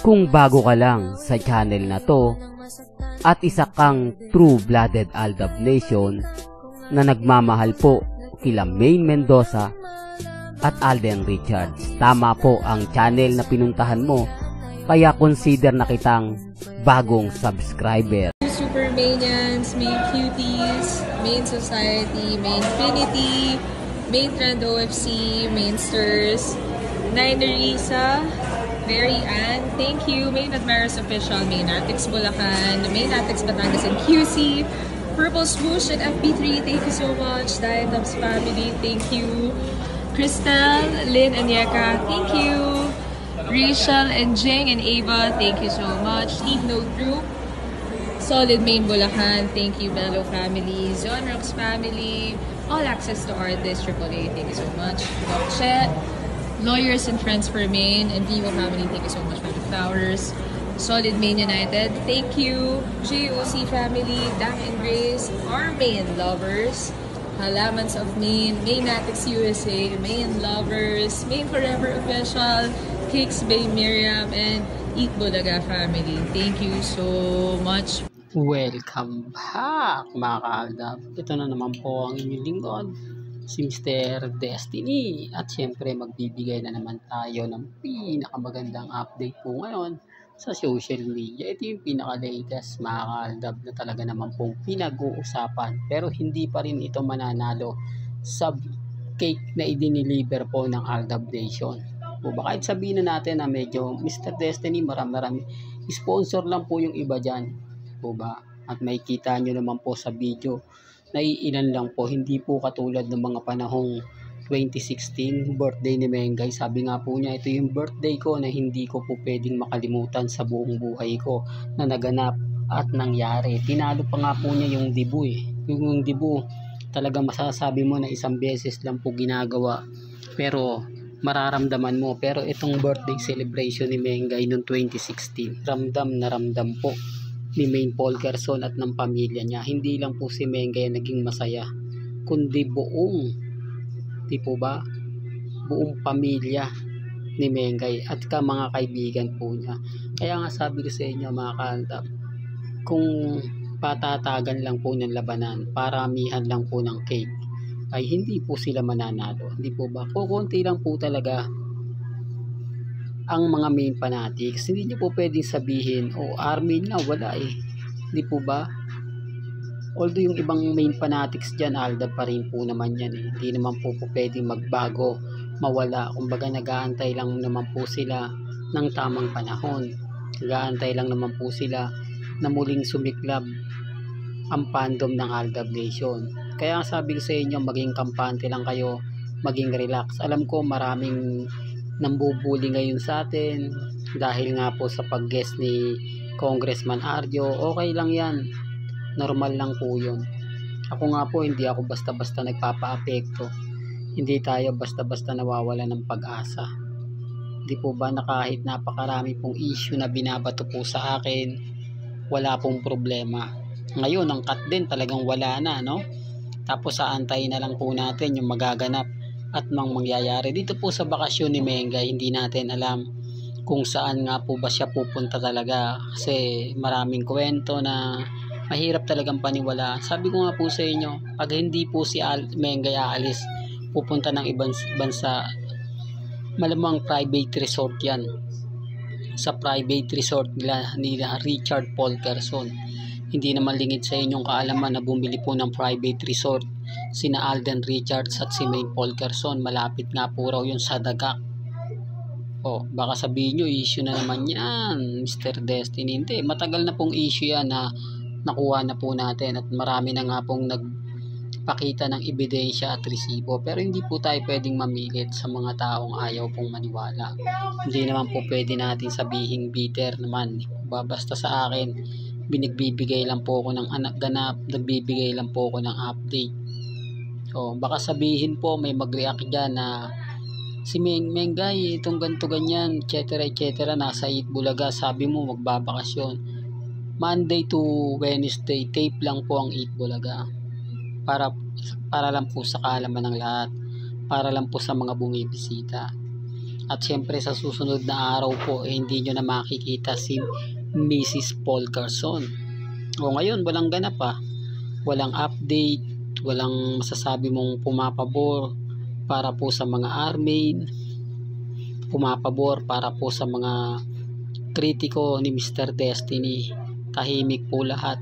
Kung bago ka lang sa channel na to at isa kang true-blooded Aldab Nation na nagmamahal po kila Maine Mendoza at Alden Richards, tama po ang channel na pinuntahan mo, kaya consider na kitang bagong subscriber. Super Mainians, Main Cuties, Main Society, Main Infinity, Main Trend OFC, Mainsters, Ninerisa, Mary Ann, thank you, Main Admirers Official, Main Atix Bulacan, Main Atix Batangas and QC, Purple Swoosh and FP3, thank you so much, Diatom's family, thank you, Crystal, Lynn and Yeka, thank you, Rachel and Jing and Ava, thank you so much, Steve Note Group, Solid Main Bulacan, thank you, Bello family, Zone Rocks family, All Access to Artists, AAA, thank you so much, Chet, Lawyers and Friends for Maine, and Vivo family, thank you so much for the flowers, Solid Main United, thank you, JOC family, Dang and Grace, our Maine lovers, Halamans of Maine, Maine Atix USA, Maine lovers, Maine Forever Official, Cakes Bay Miriam, and Eat Bulaga family, thank you so much. Welcome back mga ka-Aldab. Ito na naman po ang inyong lingkod, si Mr. Destiny. At syempre magbibigay na naman tayo ng pinakamagandang update po ngayon sa social media. Ito yung pinaka-latest mga ka-Aldab na talaga naman pong pinag-uusapan. Pero hindi pa rin ito mananalo sa cake na i-deliver po ng Aldab Nation. Kahit sabihin na natin na medyo Mr. Destiny marami sponsor lang po yung iba dyan. At may kita nyo naman po sa video na iilan lang po, hindi po katulad ng mga panahong 2016 birthday ni Mengay. Sabi nga po niya, ito yung birthday ko na hindi ko po pwedeng makalimutan sa buong buhay ko na naganap at nangyari. Tinalo pa nga po niya yung Dibu yung Dibu talaga masasabi mo na isang beses lang po ginagawa pero mararamdaman mo. Pero itong birthday celebration ni Mengay noong 2016, ramdam na ramdam po ni Maine Polkerson at ng pamilya niya. Hindi lang po si Mengay naging masaya, kundi buong buong pamilya ni Mengay at mga kaibigan po niya. Kaya nga sabi ko sa inyo mga ka-Aldab, kung patatagan lang po ng labanan, paramihan lang po ng cake, ay hindi po sila mananalo. Hindi po ba? Kukunti lang po talaga ang mga Maine fanatics. Hindi nyo po pwedeng sabihin, army na, wala Hindi po ba? Although yung ibang Maine fanatics dyan, Aldab pa rin po naman yan Hindi naman po pwedeng magbago, mawala. Kumbaga nag-aantay lang naman po sila ng tamang panahon. Nag-aantay lang naman po sila na muling sumiklab ang fandom ng Aldab Nation. Kaya sabi ko sa inyo, maging kampante lang kayo, maging relax. Alam ko maraming nambubuli ngayon sa atin dahil nga po sa pag-guest ni Congressman Arjo. Okay lang yan, normal lang po yun. Ako nga po, hindi ako basta-basta nagpapa-apekto, hindi tayo basta-basta nawawala ng pag-asa. Hindi po ba na kahit napakarami pong issue na binabato po sa akin, wala pong problema. Ngayon ang cut din talagang wala na, no? Tapos aantayin na lang po natin yung magaganap at mangyayari dito po sa bakasyon ni Mengay. Hindi natin alam kung saan nga po ba siya pupunta talaga, kasi maraming kwento na mahirap talagang paniwala. Sabi ko nga po sa inyo, pag hindi po si Mengay aalis, pupunta ng ibang bansa, malamang private resort yan. Sa private resort nila Richard Polkerson. Hindi naman lingid sa inyong kaalaman na bumili po ng private resort sina Alden Richards at si Maine Polkerson. Malapit nga po raw yun sa Dagak. Baka sabihin nyo, issue na naman yan, Mr. Destiny. Hindi, matagal na pong issue yan na nakuha na po natin at marami na nga pong nagpakita ng ebidensya at resibo. Pero hindi po tayo pwedeng mamilit sa mga taong ayaw pong maniwala. Hindi naman po pwede natin sabihin bitter naman. Basta sa akin, binigbibigay lang po ako ng anak ganap, nagbibigay lang po ako ng update. Baka sabihin po, may mag-react dyan na si Mengay, itong ganto ganyan, etc. Nasa Eat Bulaga, sabi mo magbabakasyon. Monday to Wednesday, tape lang po ang Eat Bulaga. Para lang po sa kaalaman ng lahat. Para lang po sa mga bumibisita. At syempre sa susunod na araw po hindi nyo na makikita si Mrs. Paul Carson. O ngayon walang ganap pa, walang update, walang masasabi mong pumapabor para po sa mga army, pumapabor para po sa mga kritiko ni Mr. Destiny. Tahimik po lahat.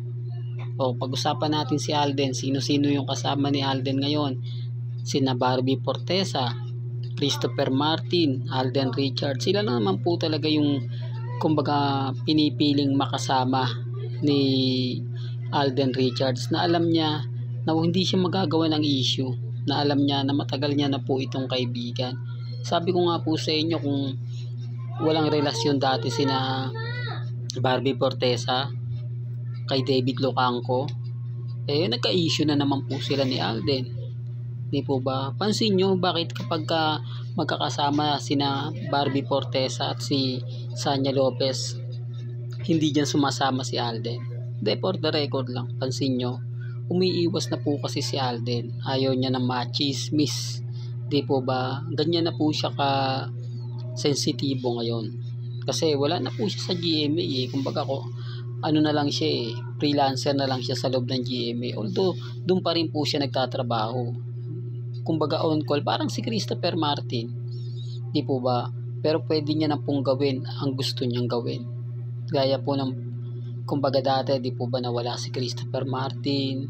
O pag-usapan natin si Alden, sino-sino yung kasama ni Alden ngayon? Sina Barbie Fortesa, Christopher Martin, Alden Richards. Sila lang naman po talaga yung kumbaga pinipiling makasama ni Alden Richards, na alam niya na hindi siya magagawa ng issue, na alam niya na matagal niya na po itong kaibigan. Sabi ko nga po sa inyo, kung walang relasyon dati sina Barbie Fortesa kay David Lucangco, nagka-issue na naman po sila ni Alden. Di po ba? Pansin nyo bakit kapag magkakasama sina Barbie Fortesa at si Sanya Lopez, hindi dyan sumasama si Alden? De, for the record lang, pansin nyo, umiiwas na po kasi si Alden. Ayaw niya na machismis. Di po ba? Ganyan na po siya ka sensitibo ngayon. Kasi wala na po siya sa GMA Kumbaga ano na lang siya freelancer na lang siya sa loob ng GMA. Although, doon pa rin po siya nagtatrabaho. Kumbaga on call, parang si Christopher Martin. Di po ba? Pero pwede niya na pong gawin ang gusto niyang gawin. Gaya po ng, kumbaga dati, di po ba nawala si Christopher Martin?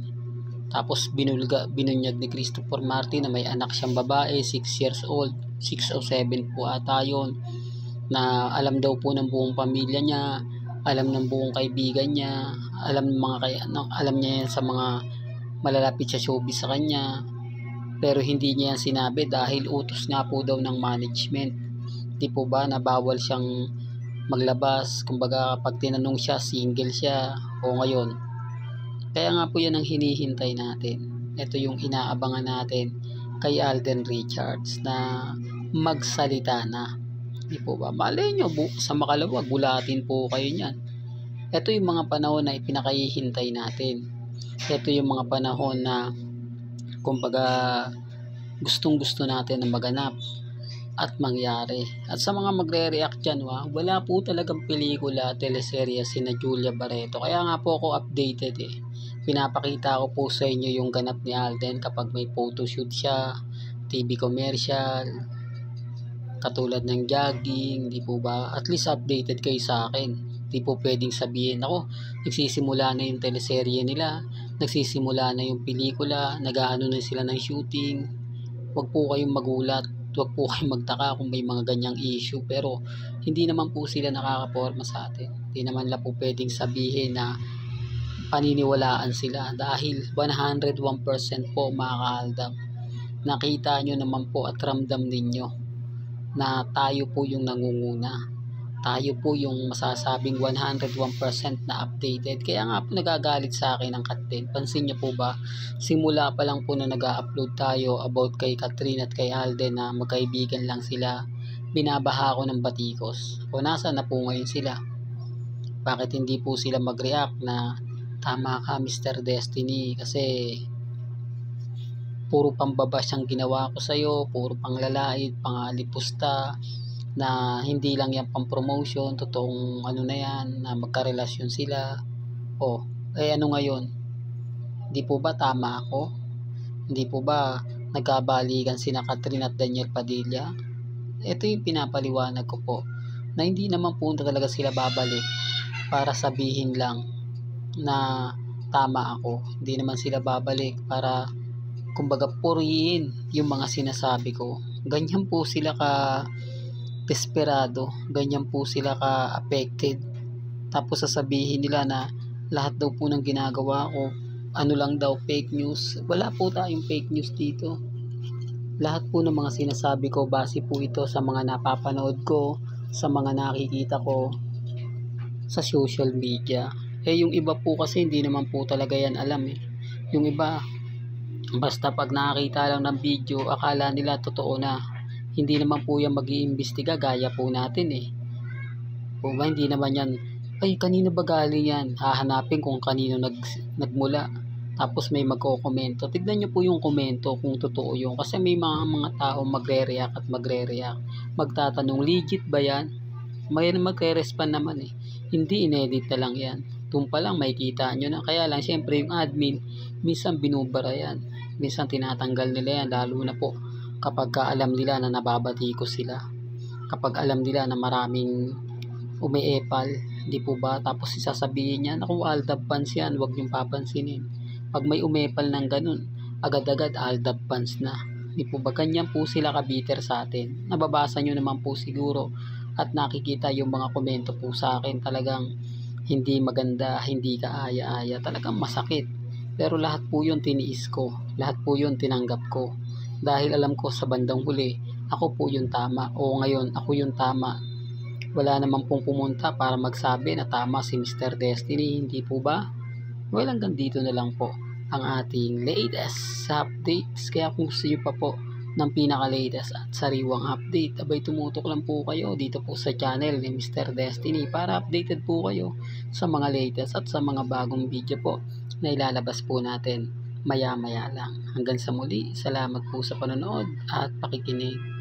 Tapos binunyag ni Christopher Martin na may anak siyang babae, 6 years old, 6 o 7 po ata yun, na alam daw po ng buong pamilya niya, alam ng buong kaibigan niya, alam niya yan sa mga malalapit sa showbiz sa kanya. Pero hindi niya yan sinabi dahil utos nga po daw ng management. Di po ba na bawal siyang maglabas? Kumbaga pag tinanong siya, single siya o ngayon. Kaya nga po yan ang hinihintay natin. Ito yung inaabangan natin kay Alden Richards na magsalita na. Di po ba? Malay nyo, sa makalawag, gulatin po kayo niyan. Ito yung mga panahon na ipinakahihintay natin. Ito yung mga panahon na kumbaga gustong-gusto natin na maganap at mangyari. At sa mga magre-react dyan, wala po talagang pelikula, teleserye sina Julia Barreto. Kaya nga po ako updated Pinapakita ko po sa inyo yung ganap ni Alden kapag may photoshoot siya, TV commercial, katulad ng jogging, di po ba? At least updated kayo sa akin. Di po pwedeng sabihin, nagsisimula na yung teleserye nila, nagsisimula na yung pelikula, nag-aano na sila ng shooting. Huwag po kayong magulat, huwag po kayong magtaka kung may mga ganyang issue, pero hindi naman po sila nakakaporma sa atin. Hindi naman lang po pwedeng sabihin na paniniwalaan sila dahil 101% po mga kaaldab. Nakita nyo naman po at ramdam ninyo na tayo po yung nangunguna. Tayo po yung masasabing 101% na updated. Kaya nga po nagagalit sa akin ang Katin. Pansin niyo po ba, simula pa lang po na nag-upload tayo about kay Catherine at kay Alden na magkaibigan lang sila, binabaha ko ng batikos. O nasa na po ngayon sila? Bakit hindi po sila mag-react na tama ka Mr. Destiny, kasi puro pambabash ang ginawa ko sa'yo, puro panglalait, pangalipusta, na hindi lang yan pang promotion, totoong ano na yan, na magkarelasyon sila. Ano ngayon? Hindi po ba tama ako? Hindi po ba nagkabalikan sina Catherine at Daniel Padilla? Ito yung pinapaliwanag ko po, na hindi naman po talaga sila babalik para sabihin lang na tama ako. Hindi naman sila babalik para kumbaga purihin yung mga sinasabi ko. Ganyan po sila ka desperado, ganyan po sila ka-affected. Tapos sasabihin nila na lahat daw po ng ginagawa ko, ano lang daw, fake news. Wala po tayong fake news dito. Lahat po ng mga sinasabi ko, base po ito sa mga napapanood ko, sa mga nakikita ko sa social media. Yung iba po kasi hindi naman po talaga yan alam Yung iba, basta pag nakakita lang ng video, akala nila totoo na. Hindi naman po yan mag-iimbestiga gaya po natin Hindi naman yan, kanino ba galing yan? Hahanapin kung kanino nagmula. tapos may magko-komento. Tignan nyo po yung komento kung totoo yun. Kasi may mga tao magre-react at magre-react. Magtatanong, legit ba yan? May magre-respond naman eh. Hindi, inedit na lang yan. Doon pa lang makikita nyo na. Kaya lang, syempre yung admin, minsan binubara yan. Minsan tinatanggal nila yan. Lalo na po kapag alam nila na nababati ko sila. Kapag alam nila na maraming umiepal, di po ba? Tapos isasabihin niya, naku, aldab pants yan, huwag niyong papansinin. Pag may umepal ng ganun, agad-agad aldab pants na. Di po ba? Ganyan po sila kabiter sa atin. Nababasa nyo naman po siguro at nakikita yung mga komento po sa akin, talagang hindi maganda, hindi kaaya-aya, talagang masakit. Pero lahat po yun tiniis ko, lahat po yun tinanggap ko. Dahil alam ko sa bandang huli, ako po yung tama, o ngayon ako yung tama. Wala naman pong pumunta para magsabi na tama si Mr. Destiny, hindi po ba? Well, hanggang dito na lang po ang ating latest updates. Kaya kung gusto nyo pa po ng pinaka-latest at sariwang update, abay tumutok lang po kayo dito po sa channel ni Mr. Destiny para updated po kayo sa mga latest at sa mga bagong video po na ilalabas po natin maya-maya lang. Hanggang sa muli, salamat po sa panonood at pakikinig.